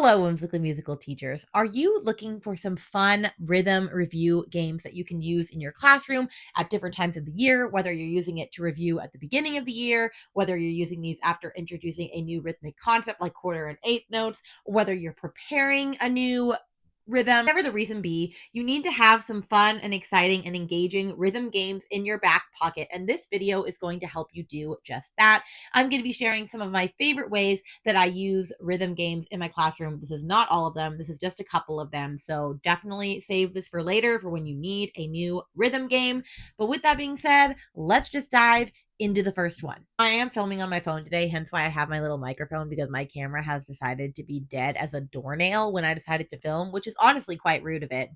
Hello, whimsically musical teachers. Are you looking for some fun rhythm review games that you can use in your classroom at different times of the year, whether you're using it to review at the beginning of the year, whether you're using these after introducing a new rhythmic concept like quarter and eighth notes, whether you're preparing a new rhythm, whatever the reason be, you need to have some fun and exciting and engaging rhythm games in your back pocket. And this video is going to help you do just that. I'm going to be sharing some of my favorite ways that I use rhythm games in my classroom. This is not all of them. This is just a couple of them. So definitely save this for later for when you need a new rhythm game. But with that being said, let's just dive into the first one. I am filming on my phone today, hence why I have my little microphone, because my camera has decided to be dead as a doornail when I decided to film, which is honestly quite rude of it,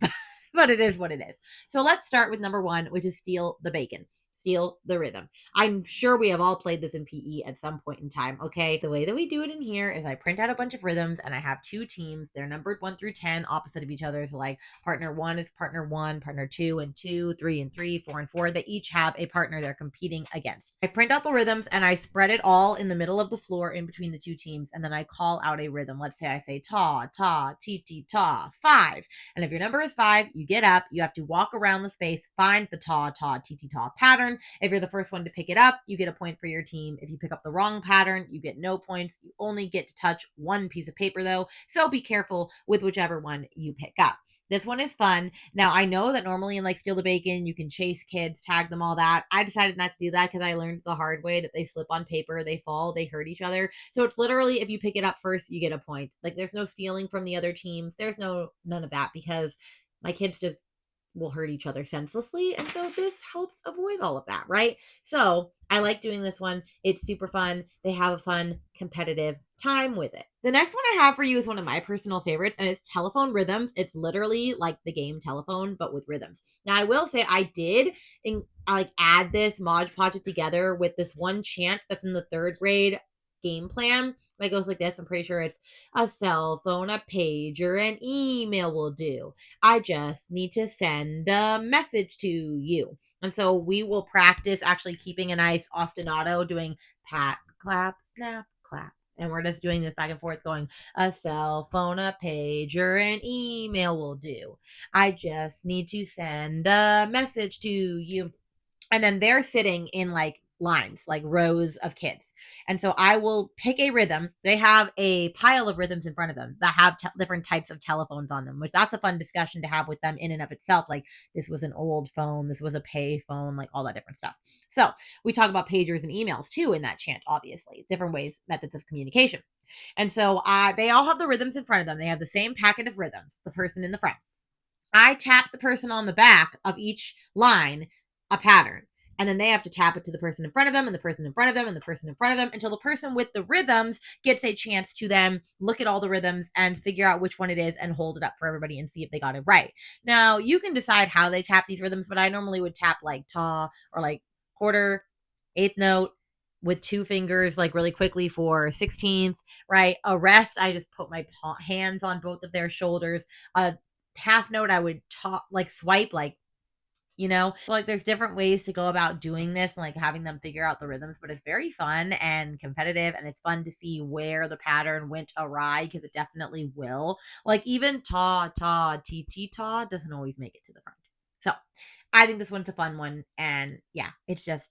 but it is what it is. So let's start with number one, which is steal the bacon. Steal the rhythm. I'm sure we have all played this in PE at some point in time, okay? The way that we do it in here is I print out a bunch of rhythms and I have two teams. They're numbered 1 through 10, opposite of each other. So like partner 1 is partner 1, partner 2 and 2, 3 and 3, 4 and 4. They each have a partner they're competing against. I print out the rhythms and I spread it all in the middle of the floor in between the two teams, and then I call out a rhythm. Let's say I say ta, ta, ti, ti, ta, 5. And if your number is 5, you get up, you have to walk around the space, find the ta, ta, ti, ti, ta pattern. If you're the first one to pick it up, you get a point for your team. If you pick up the wrong pattern, you get no points. You only get to touch one piece of paper though, so be careful with whichever one you pick up. This one is fun. Now, I know that normally in like Steal the Bacon, you can chase kids, tag them, all that. I decided not to do that because I learned the hard way that they slip on paper, they fall, they hurt each other. So it's literally, if you pick it up first, you get a point. Like there's no stealing from the other teams. There's none of that, because my kids just will hurt each other senselessly. And so this helps avoid all of that, right? So I like doing this one. It's super fun. They have a fun, competitive time with it. The next one I have for you is one of my personal favorites, and it's telephone rhythms. It's literally like the game telephone, but with rhythms. Now, I will say I did add this Mod Podge it together with this one chant that's in the 3rd grade game plan that goes like this. I'm pretty sure it's a cell phone, a pager, an email will do. I just need to send a message to you. And so we will practice actually keeping a nice ostinato, doing pat, clap, snap, clap. And we're just doing this back and forth going, a cell phone, a pager, an email will do. I just need to send a message to you. And then they're sitting in like lines, like rows of kids. And so I will pick a rhythm. They have a pile of rhythms in front of them that have different types of telephones on them, which that's a fun discussion to have with them in and of itself. Like this was an old phone, this was a pay phone, like all that different stuff. So we talk about pagers and emails too in that chant, obviously, different ways, methods of communication. And so they all have the rhythms in front of them. They have the same packet of rhythms, the person in the front. I tap the person on the back of each line a pattern. And then they have to tap it to the person in front of them and the person in front of them and the person in front of them until the person with the rhythms gets a chance to then look at all the rhythms and figure out which one it is and hold it up for everybody and see if they got it right. Now, you can decide how they tap these rhythms, but I normally would tap like ta or like quarter, eighth note with 2 fingers, like really quickly for 16th, right? A rest, I just put my hands on both of their shoulders. A half note, I would swipe, like, like there's different ways to go about doing this and like having them figure out the rhythms, but it's very fun and competitive, and it's fun to see where the pattern went awry, because it definitely will. Like even ta ta ti ti ta doesn't always make it to the front. So I think this one's a fun one, and yeah, it's just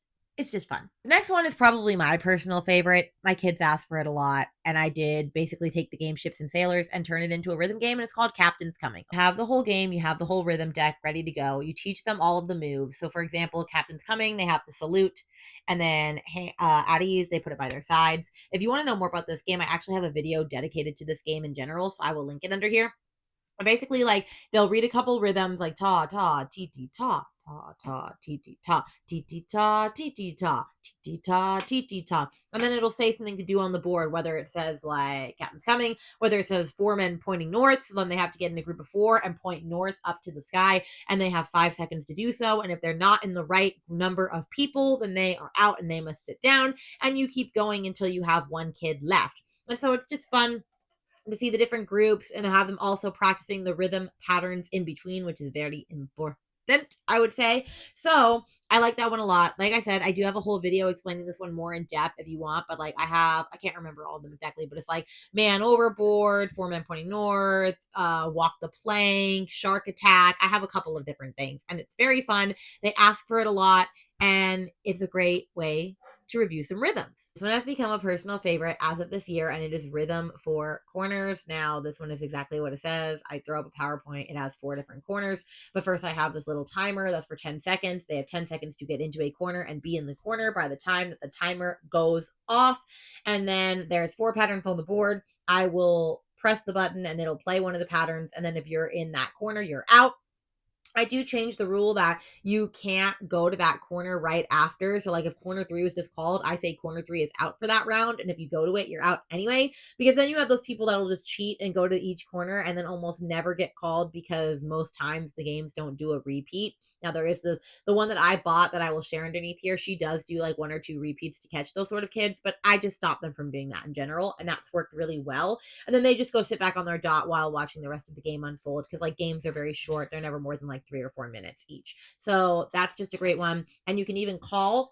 fun. The next one is probably my personal favorite. My kids asked for it a lot, and I did basically take the game Ships and Sailors and turn it into a rhythm game, and it's called Captain's Coming. You have the whole game, you have the whole rhythm deck ready to go. You teach them all of the moves. So for example, Captain's Coming, they have to salute, and then at ease, they put it by their sides. If you want to know more about this game, I actually have a video dedicated to this game in general, so I will link it under here. Basically, like, they'll read a couple rhythms like ta ta ti ti ta ta ta ti ti ta ti ti ta ti ti ta ti ti ta ti ti ta, and then it'll say something to do on the board, whether it says like Captain's Coming, whether it says 4 men pointing north, so then they have to get in a group of 4 and point north up to the sky, and they have 5 seconds to do so. And if they're not in the right number of people, then they are out and they must sit down, and you keep going until you have 1 kid left. And so it's just fun to see the different groups and have them also practicing the rhythm patterns in between, which is very important. I would say. So I like that one a lot. Like I said, I do have a whole video explaining this one more in depth if you want, but like I can't remember all of them exactly, but it's like man overboard, four men pointing north, walk the plank, shark attack. I have a couple of different things and it's very fun. They ask for it a lot and it's a great way to review some rhythms. This one has become a personal favorite as of this year, and it is Rhythm for Corners. Now, this one is exactly what it says. I throw up a PowerPoint. It has 4 different corners. But first, I have this little timer that's for 10 seconds. They have 10 seconds to get into a corner and be in the corner by the time that the timer goes off. And then there's 4 patterns on the board. I will press the button and it'll play one of the patterns. And then if you're in that corner, you're out. I do change the rule that you can't go to that corner right after. So, like, if corner 3 was just called, I say corner 3 is out for that round. And if you go to it, you're out anyway. Because then you have those people that will just cheat and go to each corner and then almost never get called because most times the games don't do a repeat. Now, there is the one that I bought that I will share underneath here. She does do like 1 or 2 repeats to catch those sort of kids, but I just stop them from doing that in general. And that's worked really well. And then they just go sit back on their dot while watching the rest of the game unfold because, like, games are very short. They're never more than like 3 or 4 minutes each. So that's just a great one. And you can even call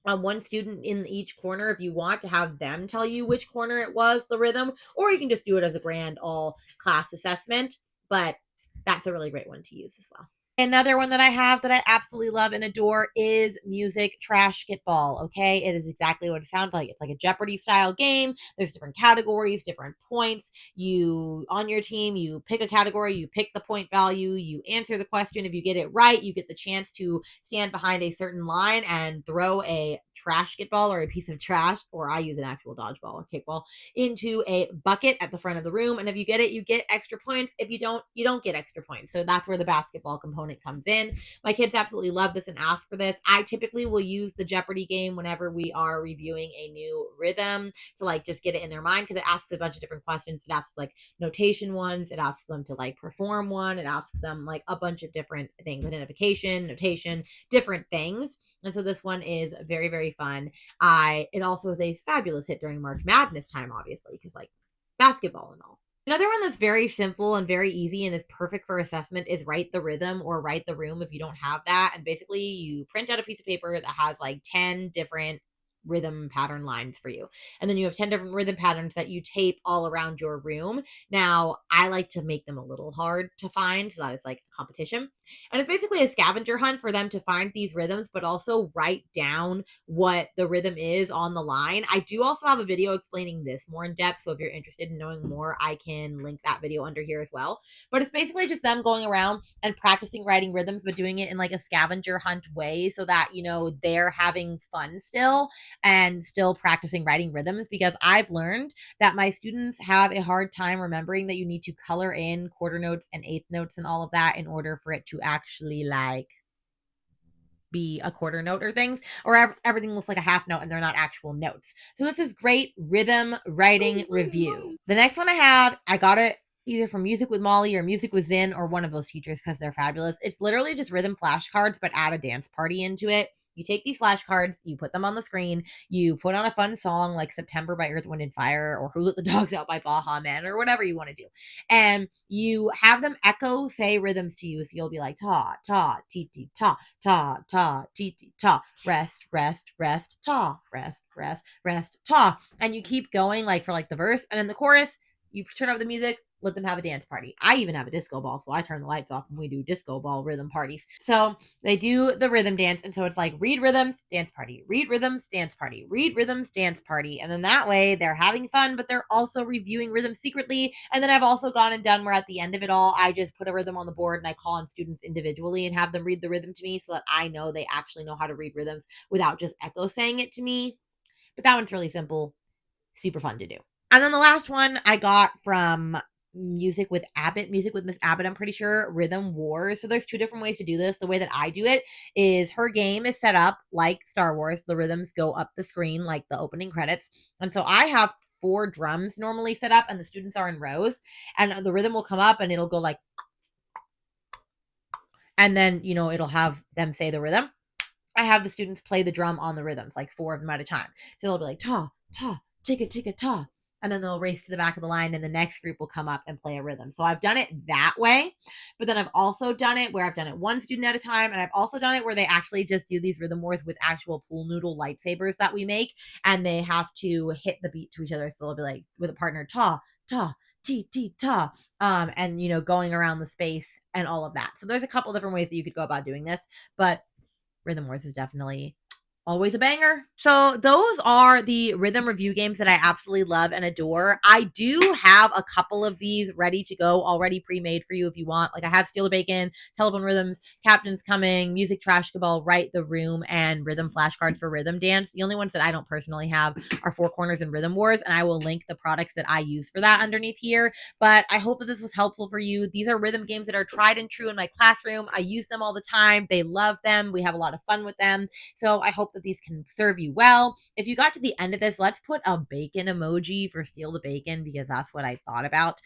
one student in each corner if you want to have them tell you which corner it was, the rhythm, or you can just do it as a grand all class assessment. But that's a really great one to use as well. Another one that I have that I absolutely love and adore is Music Trashketball. Okay, it is exactly what it sounds like. It's like a Jeopardy style game. There's different categories, different points. You on your team, you pick a category, you pick the point value, you answer the question. If you get it right, you get the chance to stand behind a certain line and throw a trashketball or a piece of trash, or I use an actual dodgeball or kickball, into a bucket at the front of the room. And if you get it, you get extra points. If you don't get extra points. So that's where the basketball component comes in. My kids absolutely love this and ask for this. I typically will use the Jeopardy game whenever we are reviewing a new rhythm to like just get it in their mind because it asks a bunch of different questions. It asks like notation ones. It asks them to like perform one. It asks them like a bunch of different things, identification, notation, different things. And so this one is very, very fun. It also is a fabulous hit during March Madness time, obviously, because like basketball and all. Another one that's very simple and very easy and is perfect for assessment is Write the Rhythm or Write the Room if you don't have that. And basically, you print out a piece of paper that has like 10 different rhythm pattern lines for you. And then you have 10 different rhythm patterns that you tape all around your room. Now, I like to make them a little hard to find so that it's like a competition. And it's basically a scavenger hunt for them to find these rhythms, but also write down what the rhythm is on the line. I do also have a video explaining this more in depth. So if you're interested in knowing more, I can link that video under here as well. But it's basically just them going around and practicing writing rhythms, but doing it in like a scavenger hunt way so that, you know, they're having fun still and still practicing writing rhythms because I've learned that my students have a hard time remembering that you need to color in quarter notes and eighth notes and all of that in order for it to actually like be a quarter note or things, or everything looks like a half note and they're not actual notes. So this is great rhythm writing review. The next one I got it either from Music with Molly or Music with Zin or one of those teachers because they're fabulous. It's literally just rhythm flashcards, but add a dance party into it. You take these flashcards, you put them on the screen, you put on a fun song like September by Earth, Wind, and Fire or Who Let the Dogs Out by Baha Men or whatever you want to do. And you have them echo, say rhythms to you. So you'll be like ta, ta, ti, ti, ta, ta, ta, ti, ti, ta, rest, rest, rest, ta, rest, rest, rest, ta. And you keep going like for like the verse. And in the chorus, you turn up the music, let them have a dance party. I even have a disco ball, so I turn the lights off when we do disco ball rhythm parties. So they do the rhythm dance, and so it's like read rhythms, dance party, read rhythms, dance party, read rhythms, dance party. And then that way they're having fun, but they're also reviewing rhythms secretly. And then I've also gone and done where at the end of it all, I just put a rhythm on the board and I call on students individually and have them read the rhythm to me so that I know they actually know how to read rhythms without just echo saying it to me. But that one's really simple, super fun to do. And then the last one I got from Music with Miss Abbott, I'm pretty sure, Rhythm Wars. So there's 2 different ways to do this. The way that I do it is her game is set up like Star Wars. The rhythms go up the screen like the opening credits. And so I have 4 drums normally set up and the students are in rows. And the rhythm will come up and it'll go like, and then, you know, it'll have them say the rhythm. I have the students play the drum on the rhythms, like 4 of them at a time. So they'll be like, ta, ta, ticka, ticka, ta. and then they'll race to the back of the line, and the next group will come up and play a rhythm. So I've done it that way, but then I've also done it where I've done it one student at a time, and I've also done it where they actually just do these rhythm wars with actual pool noodle lightsabers that we make, and they have to hit the beat to each other. So they'll be like with a partner, ta, ta, T T ta, and going around the space and all of that. So there's a couple different ways that you could go about doing this, but Rhythm Wars is definitely always a banger. So those are the rhythm review games that I absolutely love and adore. I do have a couple of these ready to go, already pre-made for you if you want. Like I have Steal the Bacon, Telephone Rhythms, Captain's Coming, Music Trashketball, Write the Room, and Rhythm Flashcards for Rhythm Dance. The only ones that I don't personally have are Four Corners and Rhythm Wars, and I will link the products that I use for that underneath here. But I hope that this was helpful for you. These are rhythm games that are tried and true in my classroom. I use them all the time. They love them. We have a lot of fun with them. So I hope that these can serve you well. If you got to the end of this, let's put a bacon emoji for Steal the Bacon, because that's what I thought about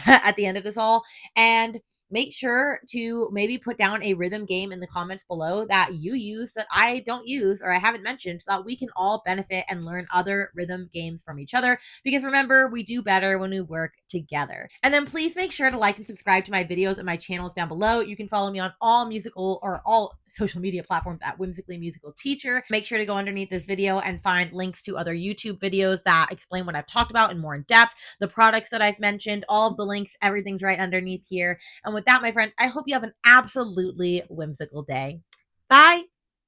at the end of this all. And make sure to maybe put down a rhythm game in the comments below that you use that I don't use or I haven't mentioned, so that we can all benefit and learn other rhythm games from each other. Because remember, we do better when we work together. And then please make sure to like and subscribe to my videos and my channels down below. You can follow me on all musical or all social media platforms at Whimsically Musical Teacher. Make sure to go underneath this video and find links to other YouTube videos that explain what I've talked about in more in depth, the products that I've mentioned, all of the links, everything's right underneath here. And with that, my friends, I hope you have an absolutely whimsical day. Bye.